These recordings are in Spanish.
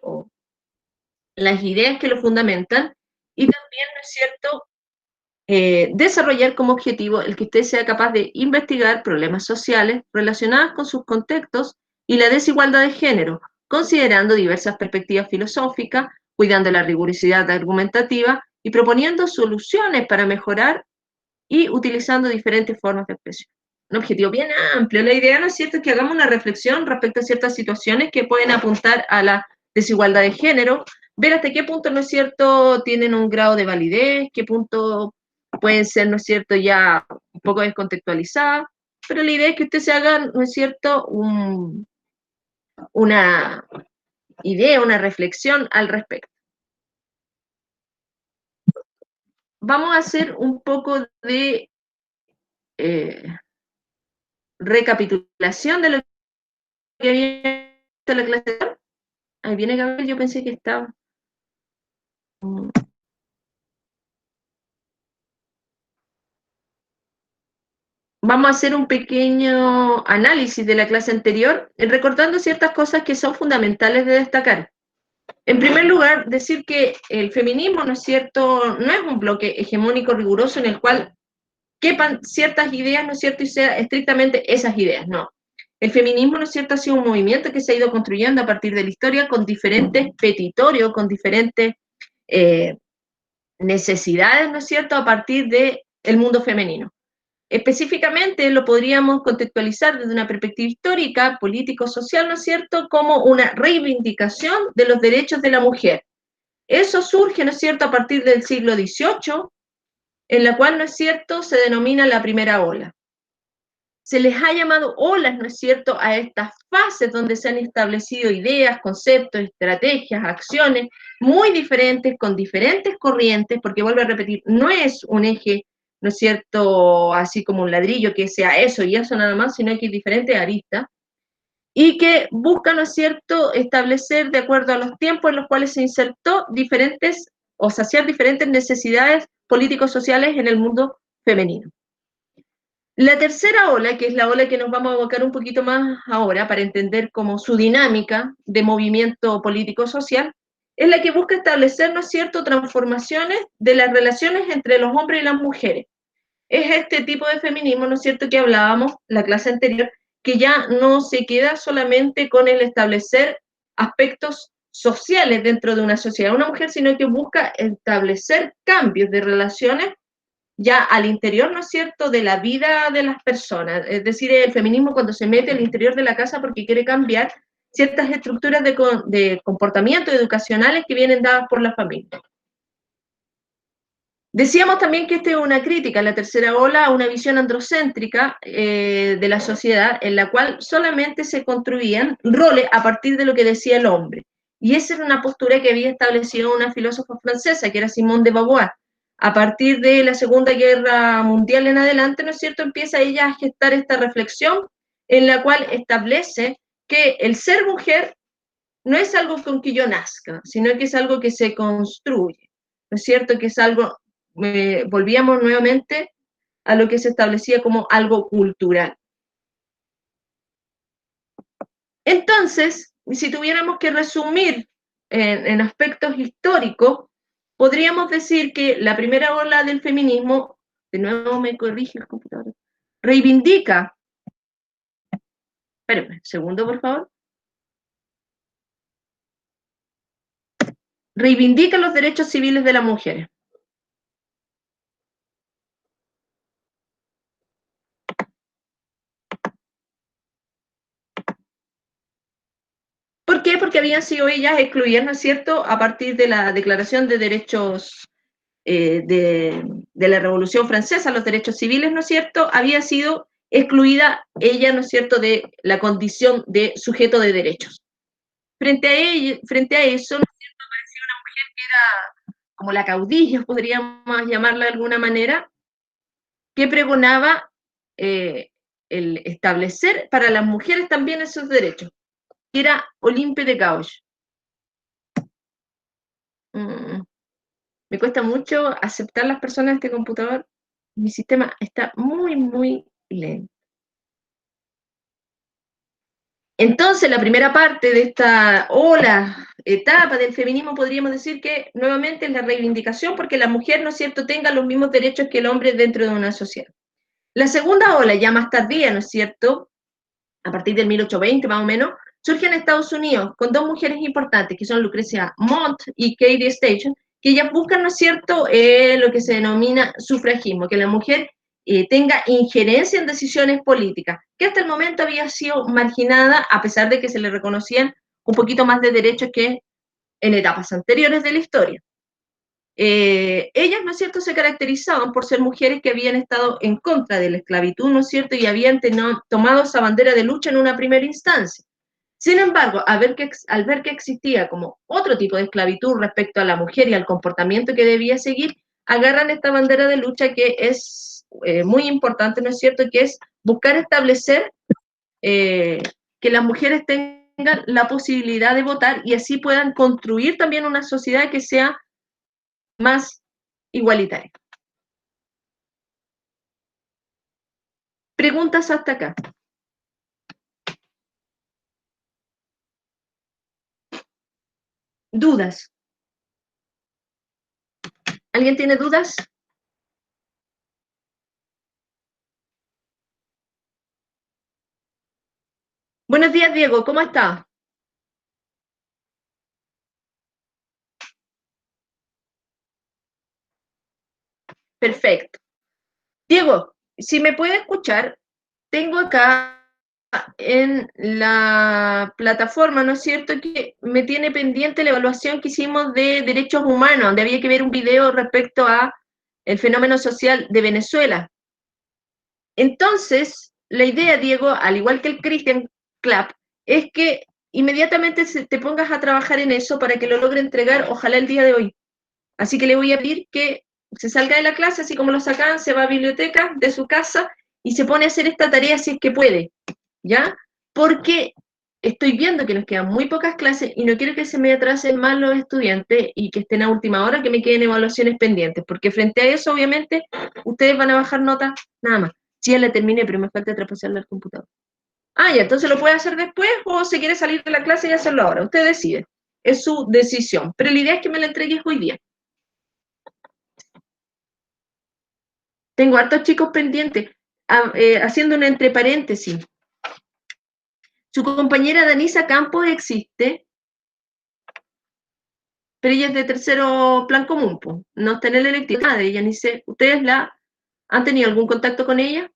o las ideas que lo fundamentan, y también, ¿no es cierto?, desarrollar como objetivo el que usted sea capaz de investigar problemas sociales relacionados con sus contextos y la desigualdad de género, considerando diversas perspectivas filosóficas, cuidando la rigurosidad argumentativa y proponiendo soluciones para mejorar y utilizando diferentes formas de expresión. Un objetivo bien amplio. La idea, ¿no es cierto?, es que hagamos una reflexión respecto a ciertas situaciones que pueden apuntar a la desigualdad de género, ver hasta qué punto, ¿no es cierto?, tienen un grado de validez, qué punto pueden ser, ¿no es cierto?, ya un poco descontextualizadas, pero la idea es que usted se haga, ¿no es cierto?, una idea, una reflexión al respecto. Vamos a hacer un poco de recapitulación de lo que había visto la clase. Ahí viene Gabriel, yo pensé que estaba. Vamos a hacer un pequeño análisis de la clase anterior, recordando ciertas cosas que son fundamentales de destacar. En primer lugar, decir que el feminismo, ¿no es cierto?, no es un bloque hegemónico riguroso en el cual quepan ciertas ideas, ¿no es cierto?, y sea estrictamente esas ideas, no. El feminismo, ¿no es cierto?, ha sido un movimiento que se ha ido construyendo a partir de la historia con diferentes petitorios, con diferentes necesidades, ¿no es cierto?, a partir del mundo femenino. Específicamente lo podríamos contextualizar desde una perspectiva histórica, político-social, ¿no es cierto?, como una reivindicación de los derechos de la mujer. Eso surge, ¿no es cierto?, a partir del siglo XVIII, en la cual, ¿no es cierto?, se denomina la primera ola. Se les ha llamado olas, ¿no es cierto?, a estas fases donde se han establecido ideas, conceptos, estrategias, acciones muy diferentes, con diferentes corrientes, porque vuelvo a repetir, no es un eje, ¿no es cierto?, así como un ladrillo que sea eso y eso nada más, sino que hay diferentes aristas, y que busca, ¿no es cierto?, establecer de acuerdo a los tiempos en los cuales se insertó diferentes, o saciar diferentes necesidades políticos sociales en el mundo femenino. La tercera ola, que es la ola que nos vamos a evocar un poquito más ahora para entender como su dinámica de movimiento político-social, es la que busca establecer, ¿no es cierto?, transformaciones de las relaciones entre los hombres y las mujeres. Es este tipo de feminismo, ¿no es cierto?, que hablábamos la clase anterior, que ya no se queda solamente con el establecer aspectos sociales dentro de una sociedad, una mujer, sino que busca establecer cambios de relaciones ya al interior, ¿no es cierto?, de la vida de las personas. Es decir, el feminismo cuando se mete al interior de la casa porque quiere cambiar ciertas estructuras de comportamiento educacionales que vienen dadas por la familia. Decíamos también que esta es una crítica, la tercera ola, a una visión androcéntrica de la sociedad en la cual solamente se construían roles a partir de lo que decía el hombre. Y esa era una postura que había establecido una filósofa francesa, que era Simone de Beauvoir. A partir de la Segunda Guerra Mundial en adelante, ¿no es cierto?, empieza ella a gestar esta reflexión en la cual establece que el ser mujer no es algo con que yo nazca, sino que es algo que se construye, ¿no es cierto?, que es algo, volvíamos nuevamente a lo que se establecía como algo cultural. Entonces, si tuviéramos que resumir en aspectos históricos, podríamos decir que la primera ola del feminismo, de nuevo me corrige el computador, reivindica, espérame, segundo por favor, reivindica los derechos civiles de las mujeres. ¿Por qué? Porque habían sido ellas excluidas, ¿no es cierto?, a partir de la Declaración de Derechos de la Revolución Francesa, los derechos civiles, ¿no es cierto?, había sido excluida ella, ¿no es cierto?, de la condición de sujeto de derechos. Frente a eso, ¿no es cierto?, apareció una mujer que era como la caudilla, podríamos llamarla de alguna manera, que pregonaba el establecer para las mujeres también esos derechos, que era Olympe de Gouges. Me cuesta mucho aceptar las personas de este computador. Mi sistema está muy, muy lento. Entonces, la primera parte de esta ola, etapa del feminismo, podríamos decir que nuevamente es la reivindicación porque la mujer, ¿no es cierto?, tenga los mismos derechos que el hombre dentro de una sociedad. La segunda ola, ya más tardía, ¿no es cierto?, a partir del 1820 más o menos, surge en Estados Unidos con dos mujeres importantes, que son Lucrecia Mott y Katie Station, que ellas buscan, ¿no es cierto?, lo que se denomina sufragismo, que la mujer tenga injerencia en decisiones políticas, que hasta el momento había sido marginada, a pesar de que se le reconocían un poquito más de derechos que en etapas anteriores de la historia. Ellas, ¿no es cierto?, se caracterizaban por ser mujeres que habían estado en contra de la esclavitud, ¿no es cierto?, y habían tomado esa bandera de lucha en una primera instancia. Sin embargo, al ver que existía como otro tipo de esclavitud respecto a la mujer y al comportamiento que debía seguir, agarran esta bandera de lucha que es muy importante, ¿no es cierto?, que es buscar establecer eh, que las mujeres tengan la posibilidad de votar y así puedan construir también una sociedad que sea más igualitaria. Preguntas hasta acá. ¿Dudas? ¿Alguien tiene dudas? Buenos días, Diego, ¿cómo está? Perfecto. Diego, si me puede escuchar, tengo acá en la plataforma, ¿no es cierto?, que me tiene pendiente la evaluación que hicimos de derechos humanos, donde había que ver un video respecto a el fenómeno social de Venezuela. Entonces, la idea, Diego, al igual que el Christian Club, es que inmediatamente te pongas a trabajar en eso para que lo logre entregar, ojalá el día de hoy. Así que le voy a pedir que se salga de la clase, así como lo sacan, se va a biblioteca de su casa y se pone a hacer esta tarea si es que puede, ¿ya? Porque estoy viendo que nos quedan muy pocas clases y no quiero que se me atrasen más los estudiantes y que estén a última hora, que me queden evaluaciones pendientes, porque frente a eso, obviamente, ustedes van a bajar notas nada más. Sí, ya la terminé, pero me falta traspasarla al computador. Ah, ya, entonces lo puede hacer después o se quiere salir de la clase y hacerlo ahora. Usted decide. Es su decisión. Pero la idea es que me la entregues hoy día. Tengo hartos chicos pendientes, haciendo una entre paréntesis. Su compañera Danisa Campos existe, pero ella es de tercero plan común, pues. No está en el electivo, nada de ella, ni sé. ¿Ustedes han tenido algún contacto con ella?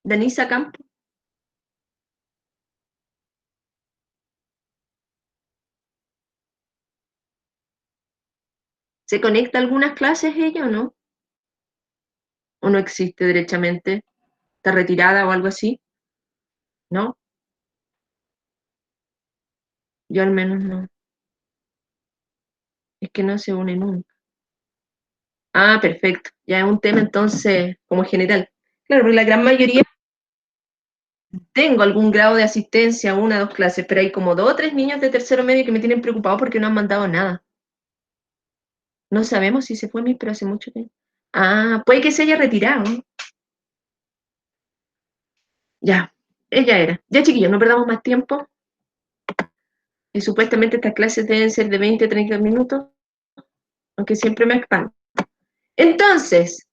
Danisa Campos. ¿Se conecta a algunas clases ella o no? ¿O no existe derechamente? ¿Está retirada o algo así? ¿No? Yo al menos no. Es que no se une nunca. Ah, perfecto. Ya es un tema entonces como general. Claro, porque la gran mayoría tengo algún grado de asistencia, una o dos clases, pero hay como dos o tres niños de tercero medio que me tienen preocupado porque no han mandado nada. No sabemos si se fue mi, pero hace mucho tiempo. Ah, puede que se haya retirado. Ya, ella era. Ya, chiquillos, no perdamos más tiempo. Y supuestamente estas clases deben ser de 20 a 30 minutos, aunque siempre me expando. Entonces,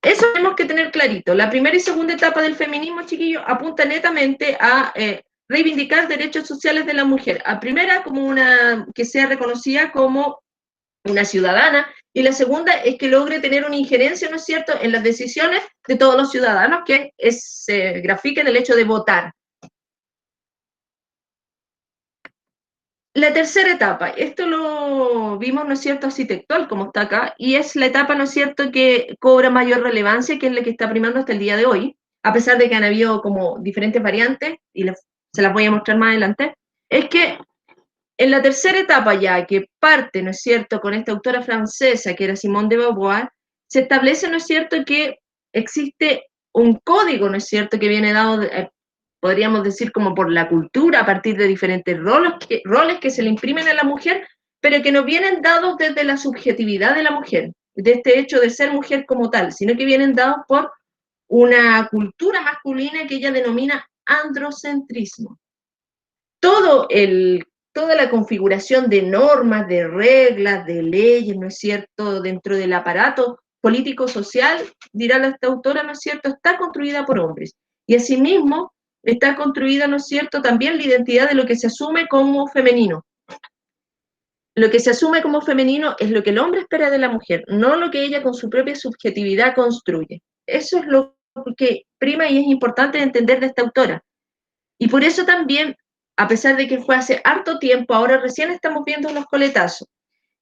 eso tenemos que tener clarito. La primera y segunda etapa del feminismo, chiquillos, apunta netamente a reivindicar derechos sociales de la mujer. A primera, como una que sea reconocida como una ciudadana, y la segunda es que logre tener una injerencia, ¿no es cierto?, en las decisiones de todos los ciudadanos, que se grafica en el hecho de votar. La tercera etapa, esto lo vimos, ¿no es cierto?, así textual, como está acá, y es la etapa, ¿no es cierto?, que cobra mayor relevancia, que es la que está primando hasta el día de hoy, a pesar de que han habido como diferentes variantes, y se las voy a mostrar más adelante, es que en la tercera etapa ya, que parte, ¿no es cierto?, con esta autora francesa, que era Simone de Beauvoir, se establece, ¿no es cierto?, que existe un código, ¿no es cierto?, que viene dado, podríamos decir, como por la cultura, a partir de diferentes roles que se le imprimen a la mujer, pero que no vienen dados desde la subjetividad de la mujer, de este hecho de ser mujer como tal, sino que vienen dados por una cultura masculina que ella denomina androcentrismo. Toda la configuración de normas, de reglas, de leyes, ¿no es cierto?, dentro del aparato político-social, dirá esta autora, ¿no es cierto?, está construida por hombres. Y asimismo está construida, ¿no es cierto?, también la identidad de lo que se asume como femenino. Lo que se asume como femenino es lo que el hombre espera de la mujer, no lo que ella con su propia subjetividad construye. Eso es lo que prima y es importante entender de esta autora. Y por eso también, a pesar de que fue hace harto tiempo, ahora recién estamos viendo los coletazos.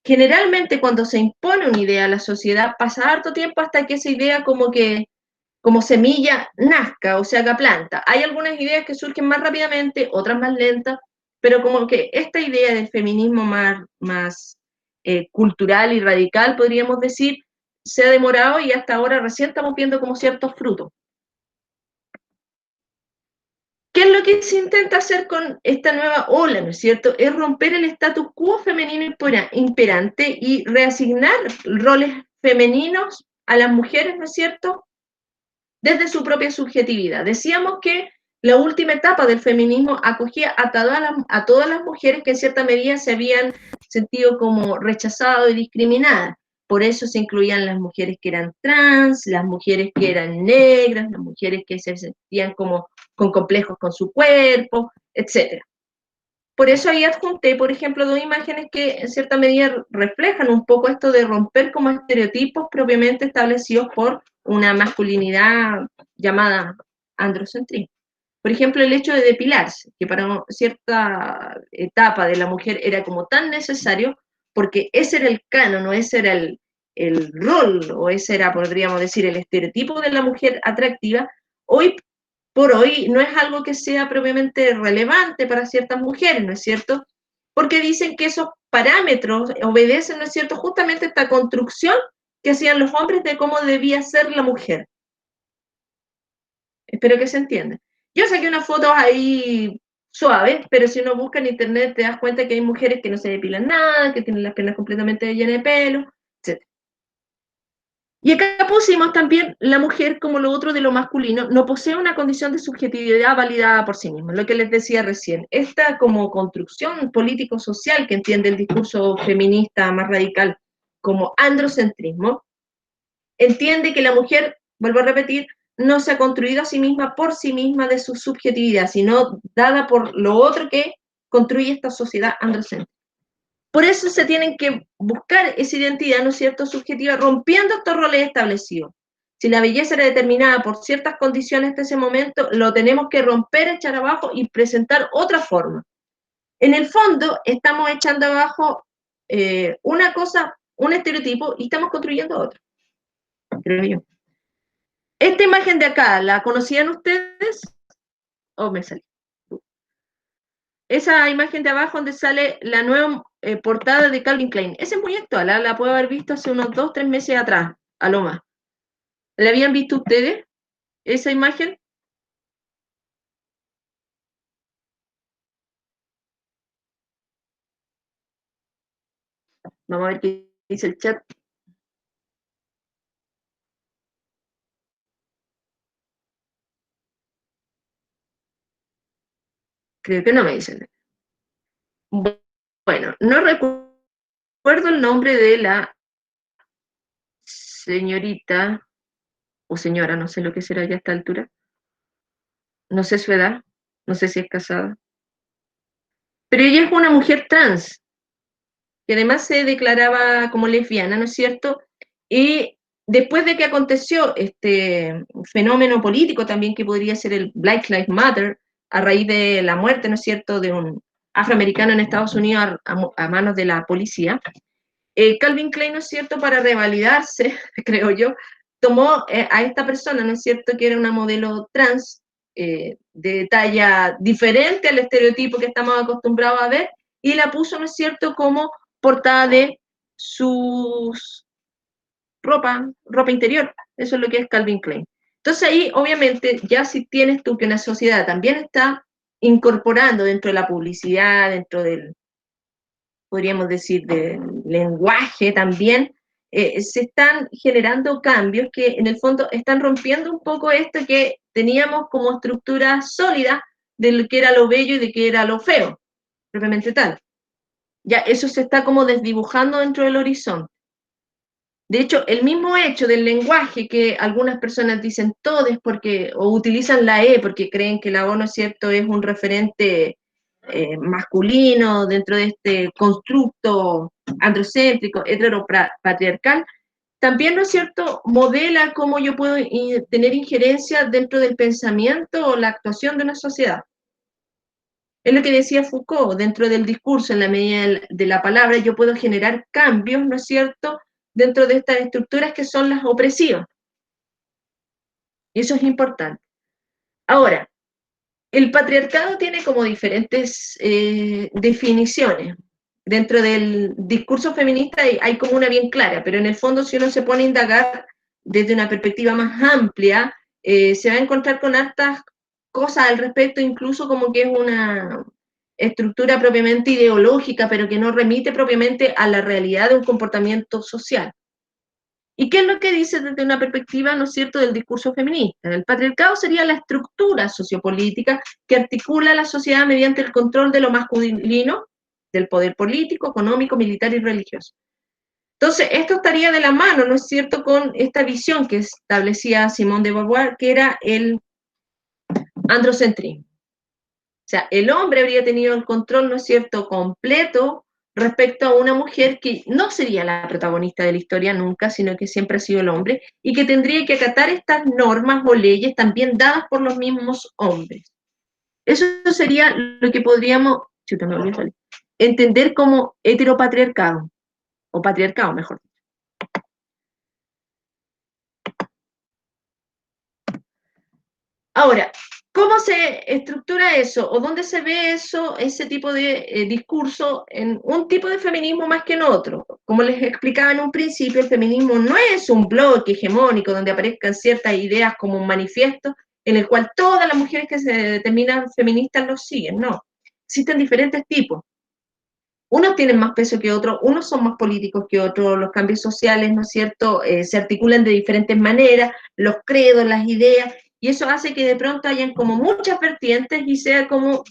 Generalmente cuando se impone una idea a la sociedad, pasa harto tiempo hasta que esa idea como semilla nazca o se haga planta. Hay algunas ideas que surgen más rápidamente, otras más lentas, pero como que esta idea del feminismo más cultural y radical, podríamos decir, se ha demorado y hasta ahora recién estamos viendo como ciertos frutos. ¿Qué es lo que se intenta hacer con esta nueva ola, no es cierto? Es romper el status quo femenino imperante y reasignar roles femeninos a las mujeres, ¿no es cierto?, desde su propia subjetividad. Decíamos que la última etapa del feminismo acogía a todas las mujeres que en cierta medida se habían sentido como rechazadas y discriminadas. Por eso se incluían las mujeres que eran trans, las mujeres que eran negras, las mujeres que se sentían como con complejos con su cuerpo, etc. Por eso ahí adjunté, por ejemplo, dos imágenes que en cierta medida reflejan un poco esto de romper como estereotipos propiamente establecidos por una masculinidad llamada androcentrismo. Por ejemplo, el hecho de depilarse, que para cierta etapa de la mujer era como tan necesario, porque ese era el canon, o ese era el rol, o ese era, podríamos decir, el estereotipo de la mujer atractiva. Hoy por hoy no es algo que sea propiamente relevante para ciertas mujeres, ¿no es cierto? Porque dicen que esos parámetros obedecen, ¿no es cierto?, justamente a esta construcción que hacían los hombres de cómo debía ser la mujer. Espero que se entienda. Yo saqué unas fotos ahí suaves, pero si uno busca en internet te das cuenta que hay mujeres que no se depilan nada, que tienen las piernas completamente llenas de pelo, etc. Y acá pusimos también la mujer como lo otro de lo masculino, no posee una condición de subjetividad validada por sí misma, lo que les decía recién. Esta como construcción político-social que entiende el discurso feminista más radical como androcentrismo, entiende que la mujer, vuelvo a repetir, no se ha construido a sí misma por sí misma de su subjetividad, sino dada por lo otro que construye esta sociedad androcéntrica. Por eso se tienen que buscar esa identidad, ¿no es cierto?, subjetiva, rompiendo estos roles establecidos. Si la belleza era determinada por ciertas condiciones de ese momento, lo tenemos que romper, echar abajo y presentar otra forma. En el fondo, estamos echando abajo una cosa, un estereotipo, y estamos construyendo otro, creo yo. Esta imagen de acá, ¿la conocían ustedes? Oh, me salí. Esa imagen de abajo donde sale la nueva portada de Calvin Klein. Esa es muy actual, ¿eh? La puedo haber visto hace unos 2, 3 meses atrás, a lo más. ¿La habían visto ustedes, esa imagen? Vamos a ver qué dice el chat. Creo que no me dicen. Bueno, no recuerdo el nombre de la señorita, o señora, no sé lo que será ya a esta altura. No sé su edad, no sé si es casada. Pero ella es una mujer trans, que además se declaraba como lesbiana, ¿no es cierto? Y después de que aconteció este fenómeno político también que podría ser el Black Lives Matter, a raíz de la muerte, ¿no es cierto?, de un afroamericano en Estados Unidos a manos de la policía, Calvin Klein, ¿no es cierto?, para revalidarse, creo yo, tomó a esta persona, ¿no es cierto?, que era una modelo trans, de talla diferente al estereotipo que estamos acostumbrados a ver, y la puso, ¿no es cierto?, como portada de sus ropa interior. Eso es lo que es Calvin Klein. Entonces ahí, obviamente, ya si tienes tú que una sociedad también está incorporando dentro de la publicidad, dentro del, podríamos decir, del lenguaje también, se están generando cambios que en el fondo están rompiendo un poco esto que teníamos como estructura sólida de lo que era lo bello y de que era lo feo, propiamente tal. Ya eso se está como desdibujando dentro del horizonte. De hecho, el mismo hecho del lenguaje que algunas personas dicen todes porque, o utilizan la E porque creen que la O, ¿no es cierto?, es un referente masculino dentro de este constructo androcéntrico, heteropatriarcal, también, ¿no es cierto?, modela cómo yo puedo tener injerencia dentro del pensamiento o la actuación de una sociedad. Es lo que decía Foucault, dentro del discurso, en la medida de la palabra, yo puedo generar cambios, ¿no es cierto?, dentro de estas estructuras que son las opresivas. Y eso es importante. Ahora, el patriarcado tiene como diferentes definiciones. Dentro del discurso feminista hay como una bien clara, pero en el fondo si uno se pone a indagar desde una perspectiva más amplia, se va a encontrar con hartas cosas al respecto, incluso como que es una estructura propiamente ideológica, pero que no remite propiamente a la realidad de un comportamiento social. ¿Y qué es lo que dice desde una perspectiva, ¿no es cierto?, del discurso feminista? El patriarcado sería la estructura sociopolítica que articula la sociedad mediante el control de lo masculino, del poder político, económico, militar y religioso. Entonces, esto estaría de la mano, ¿no es cierto?, con esta visión que establecía Simone de Beauvoir, que era el androcentrismo. O sea, el hombre habría tenido el control, ¿no es cierto?, completo respecto a una mujer que no sería la protagonista de la historia nunca, sino que siempre ha sido el hombre, y que tendría que acatar estas normas o leyes también dadas por los mismos hombres. Eso sería lo que podríamos entender como heteropatriarcado, o patriarcado, mejor. Ahora, ¿cómo se estructura eso? ¿O dónde se ve eso, ese tipo de discurso en un tipo de feminismo más que en otro? Como les explicaba en un principio, el feminismo no es un bloque hegemónico donde aparezcan ciertas ideas como un manifiesto en el cual todas las mujeres que se determinan feministas lo siguen, no. Existen diferentes tipos. Unos tienen más peso que otros, unos son más políticos que otros, los cambios sociales, ¿no es cierto?, se articulan de diferentes maneras, los credos, las ideas, y eso hace que de pronto hayan como muchas vertientes y sea como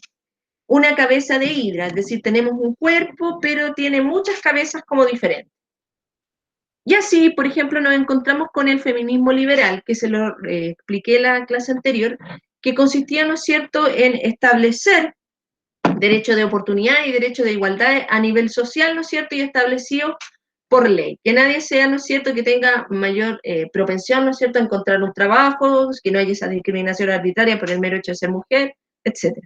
una cabeza de hidra, es decir, tenemos un cuerpo, pero tiene muchas cabezas como diferentes. Y así, por ejemplo, nos encontramos con el feminismo liberal, que se lo expliqué en la clase anterior, que consistía, ¿no es cierto?, en establecer derecho de oportunidad y derecho de igualdad a nivel social, ¿no es cierto?, y establecido por ley. Que nadie sea, ¿no es cierto?, que tenga mayor propensión, ¿no es cierto?, a encontrar un trabajo, que no haya esa discriminación arbitraria por el mero hecho de ser mujer, etc.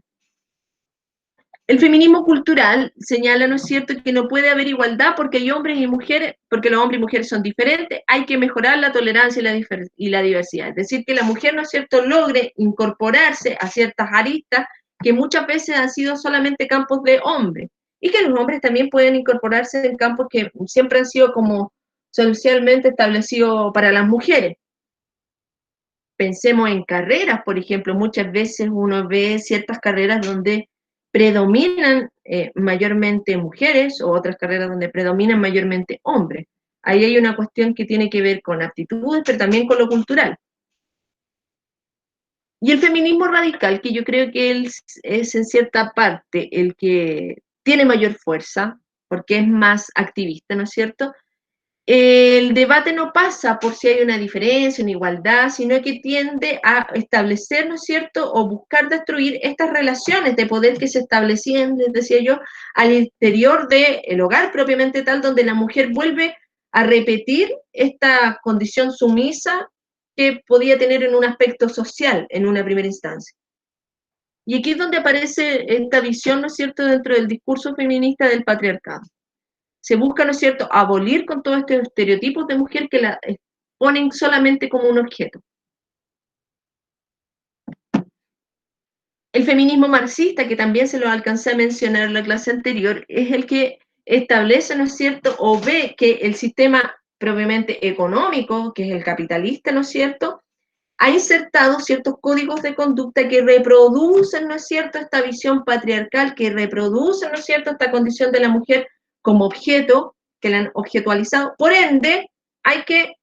El feminismo cultural señala, ¿no es cierto?, que no puede haber igualdad porque hay hombres y mujeres, porque los hombres y mujeres son diferentes, hay que mejorar la tolerancia y la diversidad. Es decir, que la mujer, ¿no es cierto?, logre incorporarse a ciertas aristas que muchas veces han sido solamente campos de hombres, y que los hombres también pueden incorporarse en campos que siempre han sido como socialmente establecidos para las mujeres. Pensemos en carreras, por ejemplo, muchas veces uno ve ciertas carreras donde predominan mayormente mujeres o otras carreras donde predominan mayormente hombres. Ahí hay una cuestión que tiene que ver con aptitudes, pero también con lo cultural. Y el feminismo radical, que yo creo que es en cierta parte el que tiene mayor fuerza, porque es más activista, ¿no es cierto? El debate no pasa por si hay una diferencia, una igualdad, sino que tiende a establecer, ¿no es cierto?, o buscar destruir estas relaciones de poder que se establecían, les decía yo, al interior del hogar propiamente tal, donde la mujer vuelve a repetir esta condición sumisa que podía tener en un aspecto social en una primera instancia. Y aquí es donde aparece esta visión, ¿no es cierto?, dentro del discurso feminista del patriarcado. Se busca, ¿no es cierto?, abolir con todos estos estereotipos de mujer que la ponen solamente como un objeto. El feminismo marxista, que también se lo alcancé a mencionar en la clase anterior, es el que establece, ¿no es cierto?, o ve que el sistema propiamente económico, que es el capitalista, ¿no es cierto?, ha insertado ciertos códigos de conducta que reproducen, ¿no es cierto?, esta visión patriarcal, que reproducen, ¿no es cierto?, esta condición de la mujer como objeto, que la han objetualizado. Por ende, hay que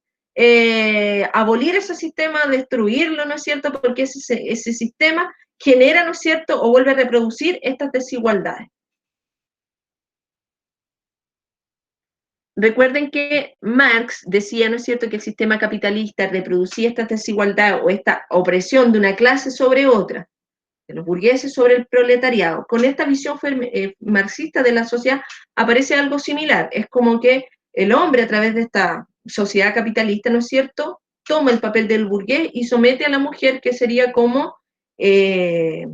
abolir ese sistema, destruirlo, ¿no es cierto? Porque ese sistema genera, ¿no es cierto?, o vuelve a reproducir estas desigualdades. Recuerden que Marx decía, ¿no es cierto?, que el sistema capitalista reproducía esta desigualdad o esta opresión de una clase sobre otra, de los burgueses sobre el proletariado. Con esta visión marxista de la sociedad aparece algo similar. Es como que el hombre, a través de esta sociedad capitalista, ¿no es cierto?, toma el papel del burgués y somete a la mujer, que sería como el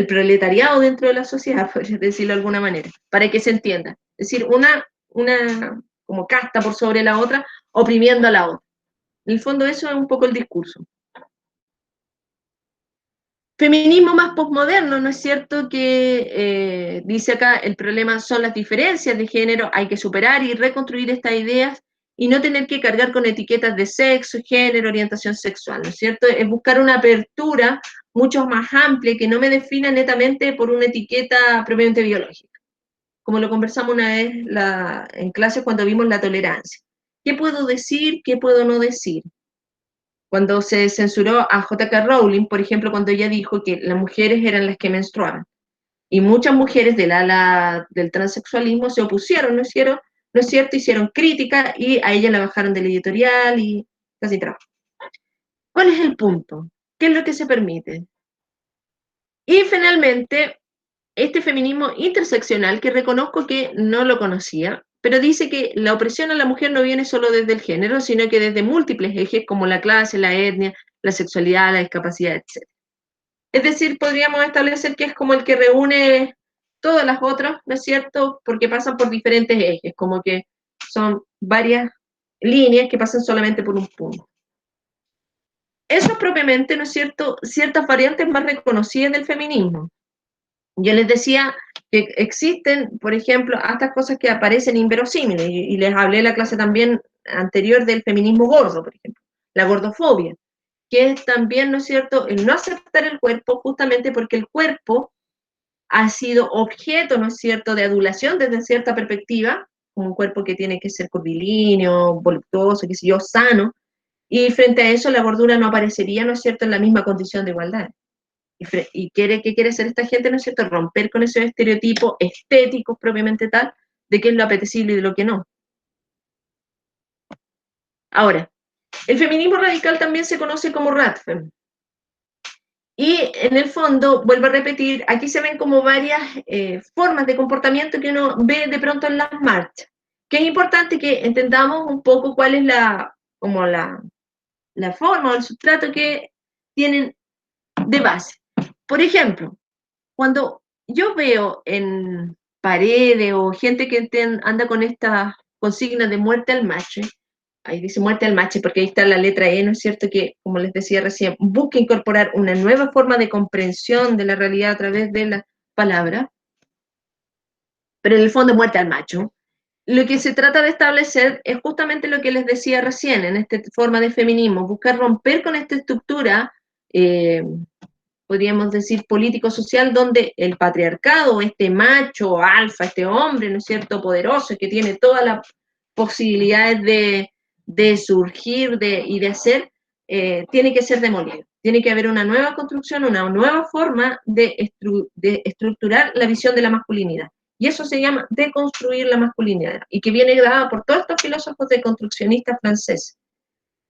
proletariado dentro de la sociedad, por decirlo de alguna manera, para que se entienda. Es decir, una como casta por sobre la otra, oprimiendo a la otra. En el fondo eso es un poco el discurso. Feminismo más posmoderno, ¿no es cierto? Que dice acá, el problema son las diferencias de género, hay que superar y reconstruir estas ideas y no tener que cargar con etiquetas de sexo, género, orientación sexual, ¿no es cierto? Es buscar una apertura mucho más amplia que no me defina netamente por una etiqueta propiamente biológica, como lo conversamos una vez en clase cuando vimos la tolerancia. ¿Qué puedo decir? ¿Qué puedo no decir? Cuando se censuró a J.K. Rowling, por ejemplo, cuando ella dijo que las mujeres eran las que menstruaban. Y muchas mujeres del ala del transexualismo se opusieron, ¿no es cierto? Hicieron crítica y a ella la bajaron del editorial y casi trabajo. ¿Cuál es el punto? ¿Qué es lo que se permite? Y finalmente, este feminismo interseccional, que reconozco que no lo conocía, pero dice que la opresión a la mujer no viene solo desde el género, sino que desde múltiples ejes como la clase, la etnia, la sexualidad, la discapacidad, etc. Es decir, podríamos establecer que es como el que reúne todas las otras, ¿no es cierto? Porque pasan por diferentes ejes, como que son varias líneas que pasan solamente por un punto. Eso es propiamente, ¿no es cierto?, ciertas variantes más reconocidas del feminismo. Yo les decía que existen, por ejemplo, estas cosas que aparecen inverosímiles, y les hablé en la clase también anterior del feminismo gordo, por ejemplo, la gordofobia, que es también, ¿no es cierto?, el no aceptar el cuerpo justamente porque el cuerpo ha sido objeto, ¿no es cierto?, de adulación desde cierta perspectiva, como un cuerpo que tiene que ser curvilíneo, voluptuoso, qué sé yo, sano, y frente a eso la gordura no aparecería, ¿no es cierto?, en la misma condición de igualdad. ¿Y qué quiere hacer esta gente, no es cierto? Romper con esos estereotipos estéticos propiamente tal, de qué es lo apetecible y de lo que no. Ahora, el feminismo radical también se conoce como radfem. Y en el fondo, vuelvo a repetir, aquí se ven como varias formas de comportamiento que uno ve de pronto en las marchas. Que es importante que entendamos un poco cuál es como la forma o el sustrato que tienen de base. Por ejemplo, cuando yo veo en paredes o gente que anda con estas consignas de muerte al macho, ahí dice muerte al macho porque ahí está la letra E, ¿no es cierto? Que, como les decía recién, busca incorporar una nueva forma de comprensión de la realidad a través de la palabra, pero en el fondo muerte al macho. Lo que se trata de establecer es justamente lo que les decía recién, en esta forma de feminismo, buscar romper con esta estructura podríamos decir, político-social, donde el patriarcado, este macho alfa, este hombre, ¿no es cierto?, poderoso, que tiene todas las posibilidades de surgir y de hacer, tiene que ser demolido. Tiene que haber una nueva construcción, una nueva forma de estructurar la visión de la masculinidad. Y eso se llama deconstruir la masculinidad, y que viene dada por todos estos filósofos deconstruccionistas franceses.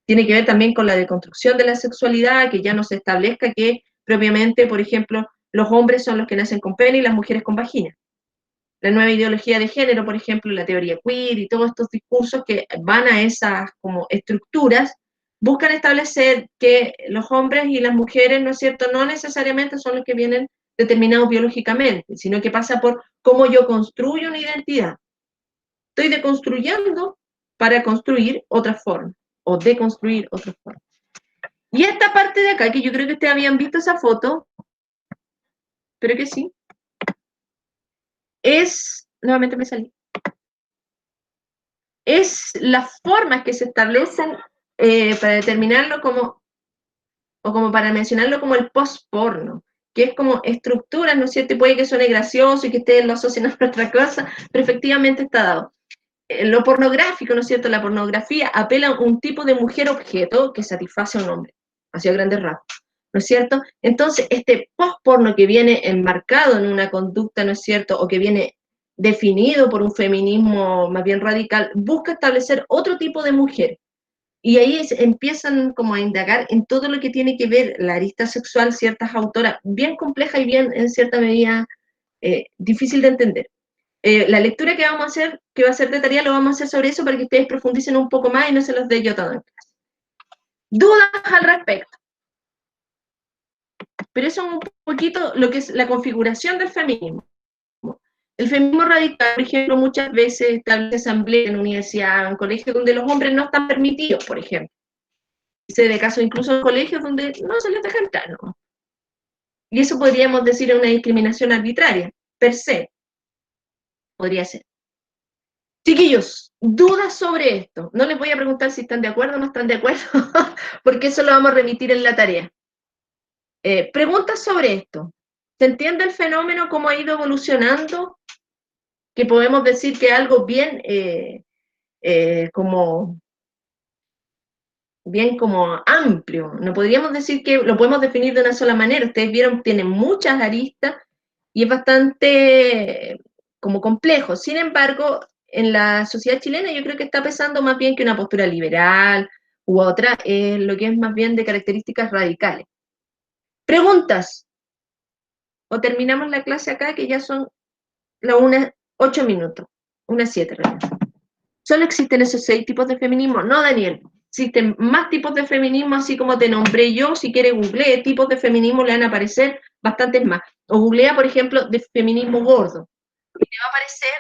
Tiene que ver también con la deconstrucción de la sexualidad, que ya no se establezca que propiamente, por ejemplo, los hombres son los que nacen con pene y las mujeres con vagina. La nueva ideología de género, por ejemplo, la teoría queer y todos estos discursos que van a esas como estructuras, buscan establecer que los hombres y las mujeres, ¿no es cierto?, no necesariamente son los que vienen determinados biológicamente, sino que pasa por cómo yo construyo una identidad. Estoy deconstruyendo para construir otra forma, o deconstruir otra forma. Y esta parte de acá, que yo creo que ustedes habían visto esa foto, pero que sí, nuevamente me salí, es las formas que se establecen para determinarlo como, o como para mencionarlo como el post-porno, que es como estructuras, ¿no es cierto? Y puede que suene gracioso y que ustedes lo asocien a otra cosa, pero efectivamente está dado. lo pornográfico, ¿no es cierto? La pornografía apela a un tipo de mujer objeto que satisface a un hombre, hacia grandes rasgos, ¿no es cierto? Entonces, este post-porno que viene enmarcado en una conducta, ¿no es cierto? O que viene definido por un feminismo más bien radical, busca establecer otro tipo de mujer. Y ahí empiezan como a indagar en todo lo que tiene que ver la arista sexual, ciertas autoras, bien compleja y bien, en cierta medida, difícil de entender. La lectura que vamos a hacer, que va a ser de tarea, lo vamos a hacer sobre eso para que ustedes profundicen un poco más y no se los dé yo todo en clase. Dudas al respecto. Pero eso es un poquito lo que es la configuración del feminismo. El feminismo radical, por ejemplo, muchas veces establece asambleas en universidades, en colegios donde los hombres no están permitidos, por ejemplo. Se de casos incluso en colegios donde no se les deja entrar, ¿no? Y eso podríamos decir es una discriminación arbitraria, per se, podría ser. Chiquillos, dudas sobre esto. No les voy a preguntar si están de acuerdo o no están de acuerdo, porque eso lo vamos a remitir en la tarea. Preguntas sobre esto. ¿Se entiende el fenómeno, cómo ha ido evolucionando? Que podemos decir que algo bien como amplio. No podríamos decir que lo podemos definir de una sola manera. Ustedes vieron, tiene muchas aristas y es bastante como complejo. Sin embargo, en la sociedad chilena yo creo que está pesando más bien que una postura liberal u otra, lo que es más bien de características radicales. Preguntas. O terminamos la clase acá, que ya son las 1:08, 1:07 realmente. ¿Solo existen esos 6 tipos de feminismo? No, Daniel. Existen más tipos de feminismo, así como te nombré yo. Si quieres, googlee tipos de feminismo, le van a aparecer bastantes más. O googlea, por ejemplo, de feminismo gordo. Y te va a aparecer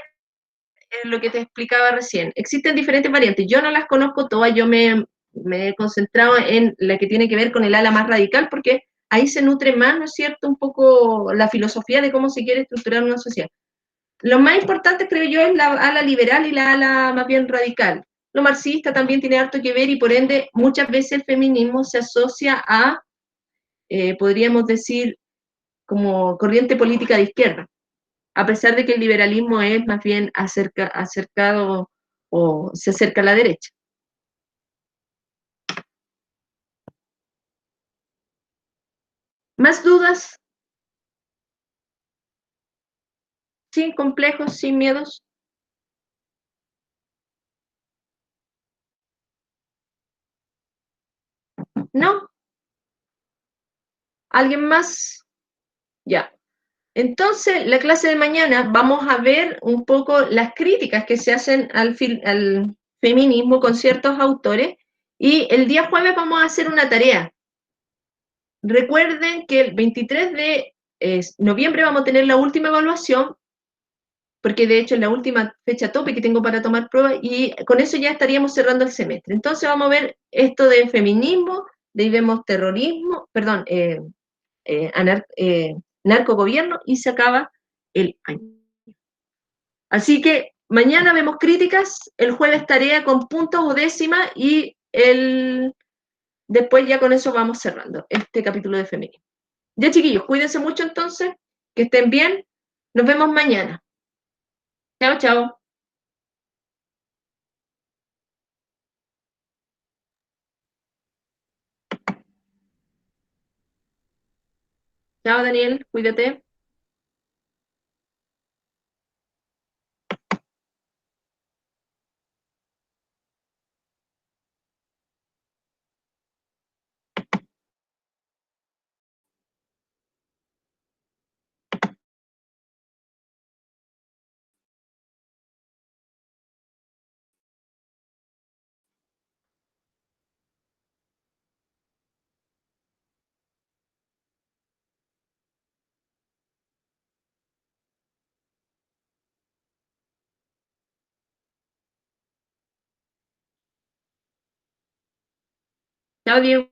lo que te explicaba recién. Existen diferentes variantes. Yo no las conozco todas, yo me he concentrado en la que tiene que ver con el ala más radical, porque ahí se nutre más, ¿no es cierto?, un poco la filosofía de cómo se quiere estructurar una sociedad. Lo más importante, creo yo, es la ala liberal y la ala más bien radical. Lo marxista también tiene harto que ver y por ende muchas veces el feminismo se asocia a, podríamos decir, como corriente política de izquierda, a pesar de que el liberalismo es más bien acercado o se acerca a la derecha. ¿Más dudas? ¿Sin complejos, sin miedos? ¿No? ¿Alguien más? Ya. Entonces, la clase de mañana vamos a ver un poco las críticas que se hacen al feminismo con ciertos autores y el día jueves vamos a hacer una tarea. Recuerden que el 23 de noviembre vamos a tener la última evaluación, porque de hecho es la última fecha tope que tengo para tomar pruebas y con eso ya estaríamos cerrando el semestre. Entonces vamos a ver esto de feminismo, de ahí vemos terrorismo, perdón, narcogobierno y se acaba el año. Así que mañana vemos críticas, el jueves tarea con puntos o décimas y después ya con eso vamos cerrando este capítulo de feminismo. Ya chiquillos, cuídense mucho entonces, que estén bien, nos vemos mañana. Chao, chao. Chao Daniel, cuídate. Chao Diego.